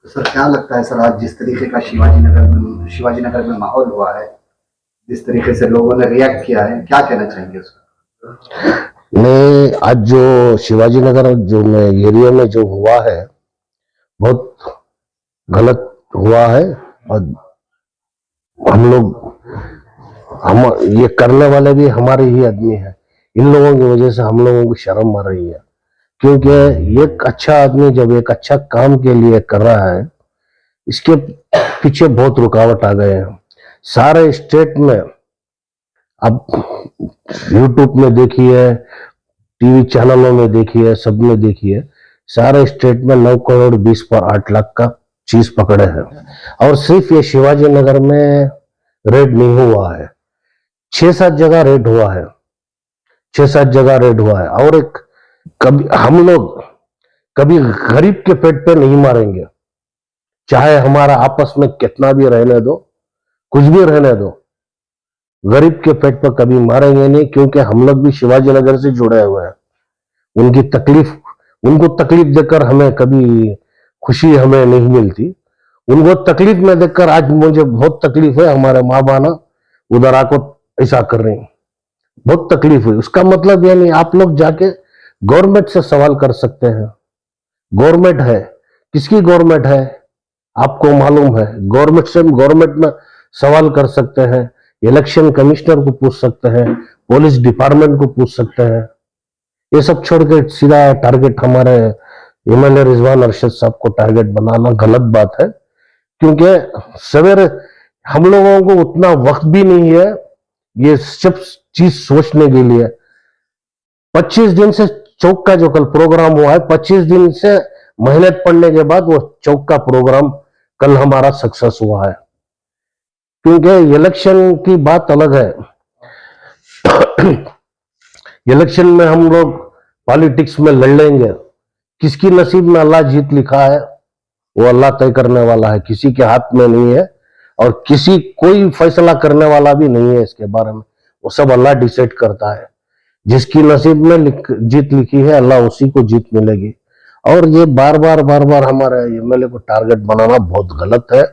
तो सर क्या लगता है सर, आज जिस तरीके का शिवाजी नगर में माहौल हुआ है, जिस तरीके से लोगों ने रिएक्ट किया है, क्या कहना चाहेंगे उसको? नहीं, आज जो शिवाजी नगर जो में एरिया में जो हुआ है बहुत गलत हुआ है। और हम ये करने वाले भी हमारे ही आदमी है। इन लोगों की वजह से हम लोगों को शर्म आ रही है, क्योंकि एक अच्छा आदमी जब एक अच्छा काम के लिए कर रहा है, इसके पीछे बहुत रुकावट आ गए हैं। सारे स्टेट में अब यूट्यूब में देखिए, टीवी चैनलों में देखिए, सब में देखिए, सारे स्टेट में 9 करोड़ 20 पर 8 लाख का चीज पकड़े हैं। और सिर्फ ये शिवाजी नगर में रेड नहीं हुआ है, 6-7 जगह रेड हुआ है, 6-7 जगह रेड हुआ है। और एक कभी हम लोग कभी गरीब के पेट पे नहीं मारेंगे, चाहे हमारा आपस में कितना भी रहने दो, कुछ भी रहने दो, गरीब के पेट पर कभी मारेंगे नहीं, क्योंकि हम लोग भी शिवाजी नगर से जुड़े हुए हैं। उनको तकलीफ देकर हमें कभी खुशी हमें नहीं मिलती। उनको तकलीफ में देखकर आज मुझे बहुत तकलीफ है। हमारे माँ बाना उधर आको ऐसा कर रही हैं, बहुत तकलीफ हुई। उसका मतलब ये नहीं, आप लोग जाके गवर्नमेंट से सवाल कर सकते हैं। गवर्नमेंट है, किसकी गवर्नमेंट है आपको मालूम है। गवर्नमेंट में सवाल कर सकते हैं, इलेक्शन कमिश्नर को पूछ सकते हैं, पुलिस डिपार्टमेंट को पूछ सकते हैं। ये सब छोड़ के सीधा टारगेट हमारे एमएलए रिजवान अरशद साहब को टारगेट बनाना गलत बात है, क्योंकि सवेरे हम लोगों को उतना वक्त भी नहीं है ये सब चीज सोचने के लिए। 25 दिन से चौक का जो कल प्रोग्राम हुआ है, 25 दिन से मेहनत पड़ने के बाद वो चौक का प्रोग्राम कल हमारा सक्सेस हुआ है। क्योंकि इलेक्शन की बात अलग है। इलेक्शन में हम लोग पॉलिटिक्स में लड़ लेंगे, किसकी नसीब में अल्लाह जीत लिखा है वो अल्लाह तय करने वाला है, किसी के हाथ में नहीं है। और कोई फैसला करने वाला भी नहीं है इसके बारे में, वो सब अल्लाह डिसाइड करता है। जिसकी नसीब में जीत लिखी है, अल्लाह उसी को जीत मिलेगी। और ये बार बार हमारे एमएलए को टारगेट बनाना बहुत गलत है।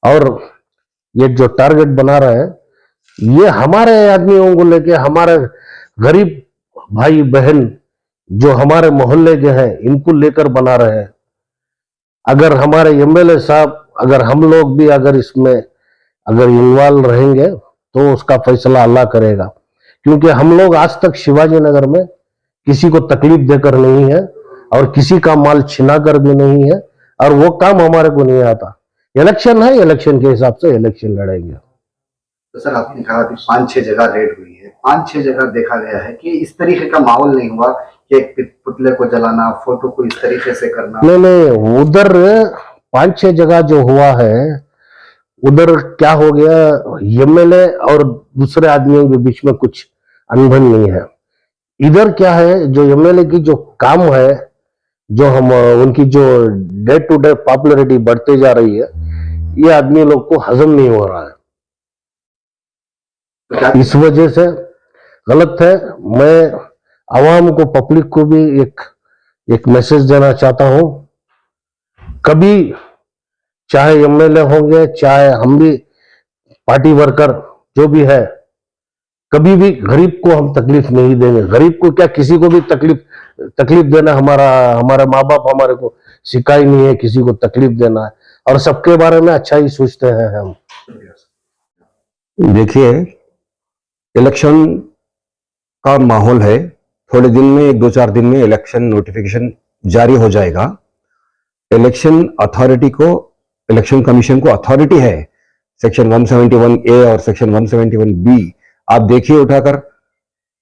और ये जो टारगेट बना रहे हैं, ये हमारे आदमियों को लेके, हमारे गरीब भाई बहन जो हमारे मोहल्ले के हैं, इनको लेकर बना रहे हैं। अगर हमारे एमएलए साहब, अगर हम लोग भी अगर इसमें अगर इन्वॉल्व रहेंगे तो उसका फैसला अल्लाह करेगा। क्योंकि हम लोग आज तक शिवाजी नगर में किसी को तकलीफ देकर नहीं है और किसी का माल छिना कर भी नहीं है, और वो काम हमारे को नहीं आता। इलेक्शन है, इलेक्शन के हिसाब से इलेक्शन लड़ेंगे। तो सर आपने कहा कि 5-6 जगह रेड हुई है, 5-6 जगह देखा गया है कि इस तरीके का माहौल नहीं हुआ कि एक पुतले को जलाना, फोटो को इस तरीके से करना। नहीं, उधर 5-6 जगह जो हुआ है, उधर क्या हो गया, एमएलए और दूसरे आदमियों के बीच में कुछ अनबन नहीं है। इधर क्या है, जो एमएलए की जो काम है, जो हम उनकी जो डे टू डे पॉपुलैरिटी बढ़ती जा रही है, ये आदमी लोग को हजम नहीं हो रहा है। तो इस वजह से गलत है। मैं आवाम को, पब्लिक को भी एक मैसेज देना चाहता हूं, कभी चाहे एमएलए होंगे, चाहे हम भी पार्टी वर्कर जो भी है, कभी भी गरीब को हम तकलीफ नहीं देंगे। गरीब को क्या, किसी को भी तकलीफ देना हमारे माँ बाप हमारे को सिखाई नहीं है किसी को तकलीफ देना है, और सबके बारे में अच्छा ही सोचते हैं हम। देखिए, इलेक्शन का माहौल है, थोड़े दिन में 1-2-4 दिन में इलेक्शन नोटिफिकेशन जारी हो जाएगा। इलेक्शन अथॉरिटी को, इलेक्शन कमीशन को अथॉरिटी है सेक्शन 171A और सेक्शन 171B, आप देखिए उठाकर,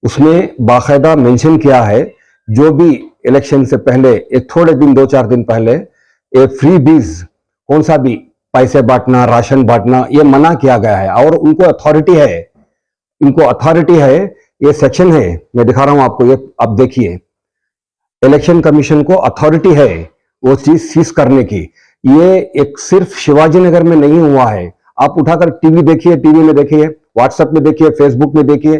उसमें बाकायदा मेंशन किया है जो भी इलेक्शन से पहले एक थोड़े दिन 2-4 दिन पहले ये फ्री बीज, कौन सा भी पैसे बांटना, राशन बांटना, ये मना किया गया है। और उनको अथॉरिटी है, इनको अथॉरिटी है, ये सेक्शन है, मैं दिखा रहा हूं आपको, ये आप देखिए, इलेक्शन कमीशन को अथॉरिटी है वो चीज सीज करने की। ये एक सिर्फ शिवाजी नगर में नहीं हुआ है, आप उठाकर टीवी देखिए, टीवी में देखिए, व्हाट्सएप में देखिए, फेसबुक में देखिए,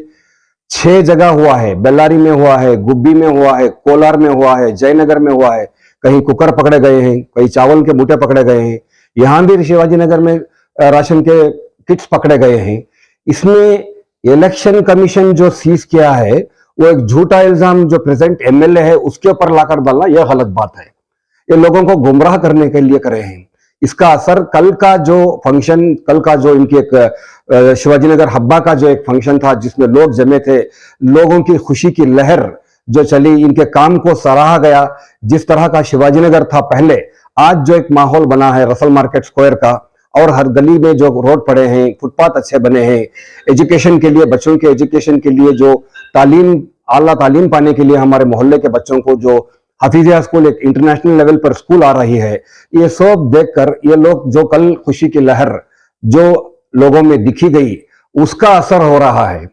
6 जगह हुआ है। बेल्लारी में हुआ है, गुब्बी में हुआ है, कोलार में हुआ है, जयनगर में हुआ है, कहीं कुकर पकड़े गए हैं, कहीं चावल के मूठे पकड़े गए हैं, यहाँ भी शिवाजी नगर में राशन के किट्स पकड़े गए हैं। इसमें इलेक्शन कमीशन जो सीज किया है वो एक झूठा इल्जाम जो प्रेजेंट एमएलए है उसके ऊपर लाकर डालना यह गलत बात है। ये लोगों को गुमराह करने के लिए करे हैं। इसका असर कल का जो इनकी एक शिवाजीनगर हब्बा का जो एक फंक्शन था जिसमें लोग जमे थे, लोगों की खुशी की लहर जो चली, इनके काम को सराहा गया। जिस तरह का शिवाजीनगर था पहले, आज जो एक माहौल बना है रसल मार्केट स्क्वायर का, और हर गली में जो रोड पड़े हैं, फुटपाथ अच्छे बने हैं, एजुकेशन के लिए, बच्चों के एजुकेशन के लिए जो तालीम, आला तालीम पाने के लिए हमारे मोहल्ले के बच्चों को जो हफीजिया स्कूल एक इंटरनेशनल लेवल पर स्कूल आ रही है, ये सब देखकर ये लोग जो कल खुशी की लहर जो लोगों में दिखी गई उसका असर हो रहा है,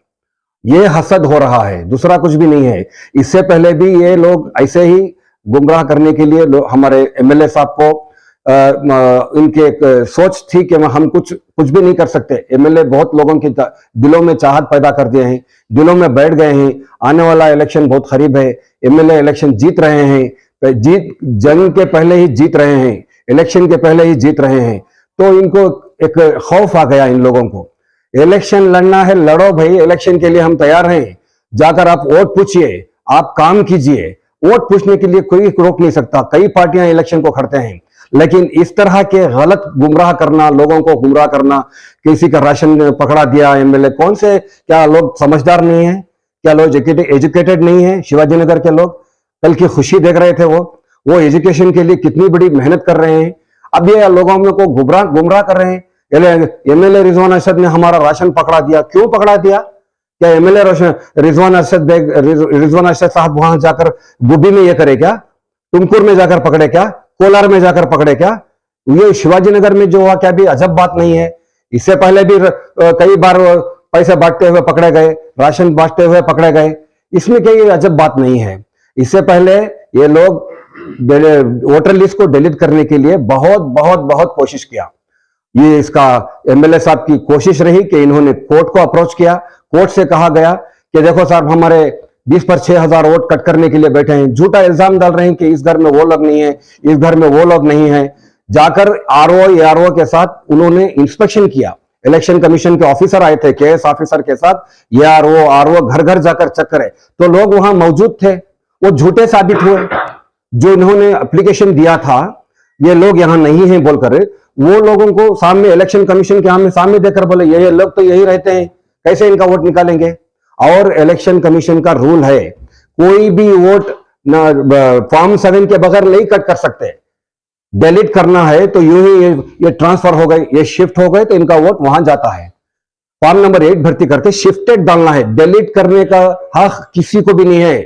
ये हसद हो रहा है, दूसरा कुछ भी नहीं है। इससे पहले भी ये लोग ऐसे ही गुमराह करने के लिए हमारे एमएलए साहब को इनके एक सोच थी कि हम कुछ भी नहीं कर सकते। एमएलए बहुत लोगों के दिलों में चाहत पैदा कर दिए हैं, दिलों में बैठ गए हैं। आने वाला इलेक्शन बहुत करीब है, एमएलए इलेक्शन जीत रहे हैं, जंग के पहले ही जीत रहे हैं, इलेक्शन के पहले ही जीत रहे हैं, तो इनको एक खौफ आ गया इन लोगों को। इलेक्शन लड़ना है, लड़ो भाई, इलेक्शन के लिए हम तैयार हैं। जाकर आप वोट पूछिए, आप काम कीजिए। वोट पूछने के लिए कोई रोक नहीं सकता, कई पार्टियां इलेक्शन को खड़ते हैं, लेकिन इस तरह के गलत गुमराह करना, लोगों को गुमराह करना, किसी का राशन पकड़ा दिया एमएलए, कौन से, क्या लोग समझदार नहीं है? क्या लोग एजुकेटेड नहीं है? शिवाजीनगर के लोग कल की खुशी देख रहे थे, वो एजुकेशन के लिए कितनी बड़ी मेहनत कर रहे हैं। अब ये लोगों में को गुमराह कर रहे हैं। एमएलए रिजवान अरशद ने हमारा राशन पकड़ा दिया, क्यों पकड़ा दिया? क्या एमएलए रिजवान अरशद साहब वहां जाकर गुब्बी में ये करे क्या? तुमकुर में जाकर पकड़े क्या? कोलार में जाकर पकड़े क्या? ये शिवाजीनगर में जो हुआ क्या भी अजब बात नहीं है? इससे पहले भी कई बार पैसे बांटते हुए पकड़े गए, राशन बांटते हुए पकड़े गए, इसमें कोई अजब बात नहीं है। इससे पहले ये लोग वोटर लिस्ट को डिलीट करने के लिए बहुत कोशिश किया। ये इसका एमएलए साहब की कोशिश रही कि इन्होंने कोर्ट को अप्रोच किया। कोर्ट से कहा गया कि देखो साहब, हमारे 20 पर 6,000 वोट कट करने के लिए बैठे हैं, झूठा इल्जाम डाल रहे हैं कि इस घर में वो लोग नहीं है, इस घर में वो लोग नहीं है। जाकर आरओ के साथ उन्होंने इंस्पेक्शन किया। इलेक्शन कमीशन के ऑफिसर आए थे, केएस ऑफिसर के साथ, ये आरओ घर घर जाकर चेक करे, तो लोग वहां मौजूद थे, वो झूठे साबित हुए। जो इन्होंने एप्लीकेशन दिया था, ये लोग यहां नहीं है बोलकर, वो लोगों को सामने इलेक्शन कमीशन के सामने देकर बोले ये लोग तो यही रहते हैं, कैसे इनका वोट निकालेंगे? और इलेक्शन कमीशन का रूल है, कोई भी वोट फॉर्म 7 के बगैर नहीं कट कर सकते। डिलीट करना है तो यूं ही ये ट्रांसफर हो गए, ये शिफ्ट हो गए, तो इनका वोट वहां जाता है। फॉर्म नंबर 8 भर्ती करते शिफ्टेड डालना है, डिलीट करने का हक किसी को भी नहीं है,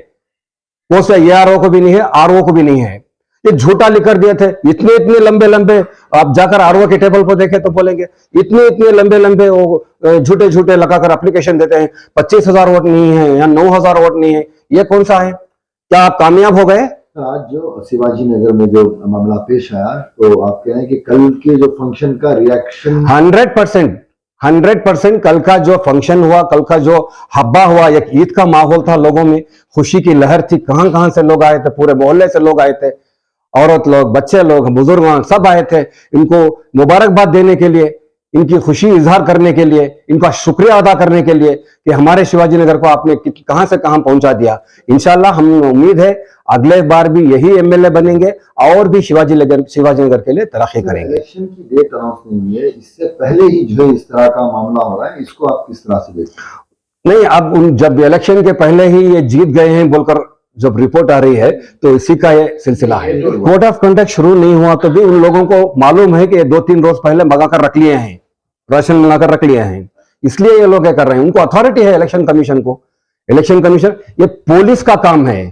वो से आरओ को भी नहीं है, आरओ को भी नहीं है। ये झूठा लिख कर दिए थे, इतने लंबे, आप जाकर आरओ के टेबल पर देखें तो बोलेंगे इतने लंबे वो झूठे लगाकर एप्लीकेशन देते हैं। 25,000 वोट नहीं है या 9,000 वोट नहीं है, ये कौन सा है? क्या आप कामयाब हो गए? आज जो शिवाजी नगर में जो मामला पेश आया, तो आप कह रहे हैं कि कल के जो फंक्शन का रिएक्शन 100% कल का जो फंक्शन हुआ, कल का जो हब्बा हुआ, एक ईद का माहौल था, लोगों में खुशी की लहर थी। कहां से लोग आए थे, पूरे मोहल्ले से लोग आए थे, औरत लोग, बच्चे लोग, बुजुर्ग सब आए थे इनको मुबारकबाद देने के लिए, इनकी खुशी इजहार करने के लिए, इनका शुक्रिया अदा करने के लिए कि हमारे शिवाजीनगर को आपने कहां से कहां पहुंचा दिया। इंशाल्लाह हम उम्मीद है अगले बार भी यही एमएलए बनेंगे और भी शिवाजीनगर के लिए तरक्की करेंगे। इलेक्शन की डेट अनाउंस नहीं हुई है, इससे पहले ही जो इस तरह का मामला हो रहा है, इसको आप किस तरह से देखते हैं? नहीं, अब जब इलेक्शन के पहले ही ये जीत गए हैं बोलकर जब रिपोर्ट आ रही है, तो इसी का ये सिलसिला है। कोड ऑफ कंडक्ट शुरू नहीं हुआ तो भी उन लोगों को मालूम है कि 2-3 रोज पहले मंगाकर रख लिए हैं, राशन मंगाकर रख लिए हैं, इसलिए ये लोग क्या कर रहे हैं। उनको अथॉरिटी है इलेक्शन कमीशन को। इलेक्शन कमीशन ये पुलिस का काम है।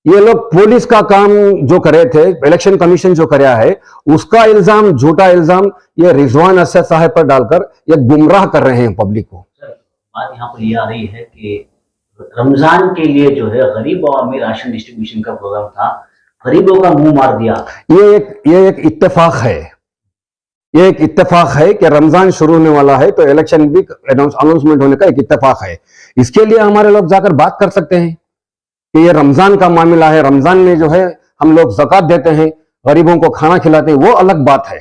ये लोग पुलिस का काम जो करे थे, इलेक्शन कमीशन जो कराया है, उसका इल्जाम, झूठा इल्जाम ये रिजवान अरशद साहब पर डालकर ये गुमराह कर रहे हैं पब्लिक को। बात यहाँ पर ये आ रही है कि रमजान के लिए जो है गरीब और अमीर राशन डिस्ट्रीब्यूशन का प्रोग्राम था, गरीबों का मुंह मार दिया। ये एक इत्तेफाक है, ये एक इत्तेफाक है कि रमजान शुरू होने वाला है तो इलेक्शन भी अनाउंसमेंट होने का एक इत्तेफाक है। इसके लिए हमारे लोग जाकर बात कर सकते हैं कि ये रमजान का मामला है, रमजान में जो है हम लोग ज़कात देते हैं, गरीबों को खाना खिलाते हैं, वो अलग बात है।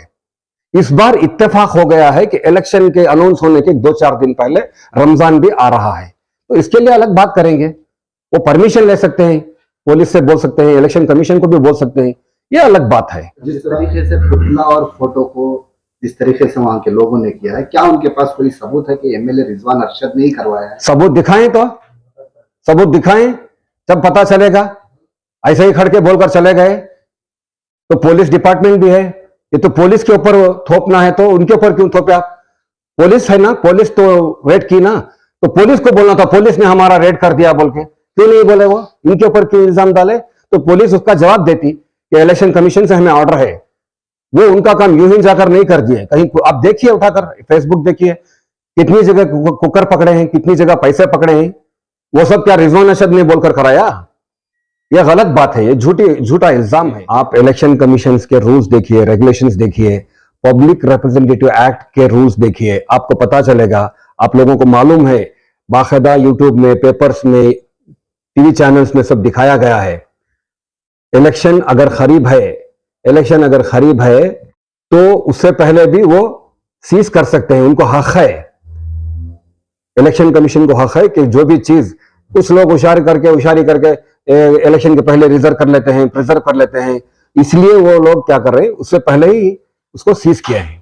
इस बार इत्तेफाक हो गया है कि इलेक्शन के अनाउंस होने के 2-4 दिन पहले रमजान भी आ रहा है, तो इसके लिए अलग बात करेंगे। वो परमिशन ले सकते हैं, पुलिस से बोल सकते हैं, इलेक्शन कमीशन को भी बोल सकते हैं, ये अलग बात है। जिस तरीके से पुतला और फोटो को जिस तरीके से वहां के लोगों ने किया है, क्या उनके पास कोई सबूत है कि एमएलए रिजवान अरशद ने ही करवाया है? सबूत दिखाएं, तो सबूत दिखाएं, जब पता चलेगा। ऐसे ही खड़के बोलकर चले गए तो पुलिस डिपार्टमेंट भी है, ये तो पुलिस के ऊपर थोपना है, तो उनके ऊपर क्यों थोपे आप? पुलिस है ना, पुलिस तो रेड की ना, तो पुलिस को बोलना था, पुलिस ने हमारा रेड कर दिया बोल के, क्यों नहीं बोले? वो इनके ऊपर क्यों इल्जाम डाले? तो पुलिस उसका जवाब देती कि इलेक्शन कमीशन से हमें ऑर्डर है। वो उनका काम यूं ही जाकर नहीं कर दिए, कहीं आप देखिए, उठाकर फेसबुक देखिए, कितनी जगह कुकर पकड़े हैं, कितनी जगह पैसे पकड़े हैं, वो सब क्या रिजवान अरशद ने बोलकर कराया? यह गलत बात है, ये झूठा इल्जाम है। आप इलेक्शन कमीशन के रूल्स देखिए, रेगुलेशंस देखिए, पब्लिक रिप्रेजेंटेटिव एक्ट के रूल्स देखिए, आपको पता चलेगा। आप लोगों को मालूम है, बाकायदा यूट्यूब में, पेपर्स में, टीवी चैनल्स में सब दिखाया गया है। इलेक्शन अगर करीब है तो उससे पहले भी वो सीज कर सकते हैं, उनको हक है, इलेक्शन कमीशन को हक है कि जो भी चीज कुछ लोग होशियारी करके इलेक्शन के पहले रिजर्व कर लेते हैं, प्रिजर्व कर लेते हैं, इसलिए वो लोग क्या कर रहे हैं, उससे पहले ही उसको सीज किया है।